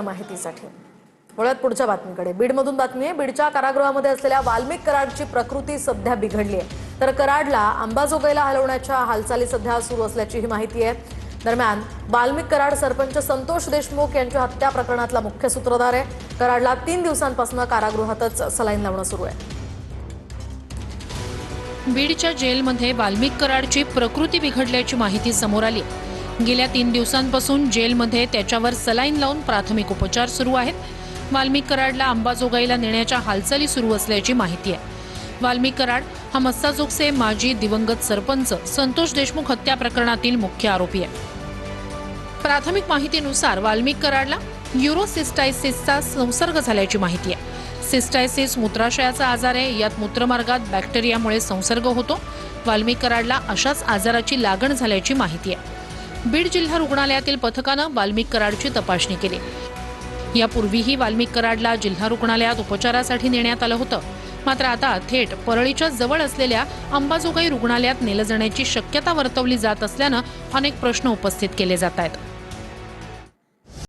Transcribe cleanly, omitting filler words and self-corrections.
माहितीसाठी वळत पुढच्या बातमीकडे। बीडमधून बातमी आहे। बीडच्या कारागृहामध्ये असलेल्या वाल्मिक कराडची प्रकृती सध्या बिघडली आहे, तर कराडला अंबाजोगाईला हलवण्याच्या हालचाली सध्या सुरू असल्याची ही माहिती आहे। दरम्यान वाल्मिक कराड सरपंच संतोष देशमुख यांच्या हत्या प्रकरणातला मुख्य सूत्रधार आहे। कराडला 3 दिवसांपासून कारागृहातच सलाईन लावणं सुरू आहे। बीडच्या जेलमध्ये वाल्मिक कराडची प्रकृती बिघडल्याची माहिती समोर आली। गेल्या 3 दिवसांपासून जेलमध्ये त्याच्यावर सलाईन लावून प्राथमिक उपचार सुरू आहेत। वाल्मिक कराडला अंबाजोगाईला नेण्याच्या हालचाली सुरू असल्याची माहिती आहे। वाल्मिक कराड हा मस्साजोगचे माजी दिवंगत सरपंच संतोष देशमुख हत्या प्रकरणातील मुख्य आरोपी आहे। प्राथमिक माहितीनुसार वाल्मिक कराडला युरोसिस्टायसिसचा संसर्ग झाल्याची माहिती आहे। सिस्टायसिस मूत्राशयाचा आजार आहे, यात मूत्रमार्गात बॅक्टेरियामुळे संसर्ग होतो। वाल्मिक कराडला अशाच आजाराची लागण झाल्याची माहिती आहे। बीड जिल्हा रुग्णालयातील पथकानं वाल्मिक कराडची तपासणी केली। यापूर्वीही वाल्मिक कराडला जिल्हा रुग्णालयात उपचारासाठी नेण्यात आलं होतं, मात्र आता थेट परळीच्या जवळ असलेल्या अंबाजोगाई रुग्णालयात नेलं जाण्याची शक्यता वर्तवली जात असल्यानं अनेक प्रश्न उपस्थित केले जात आहेत।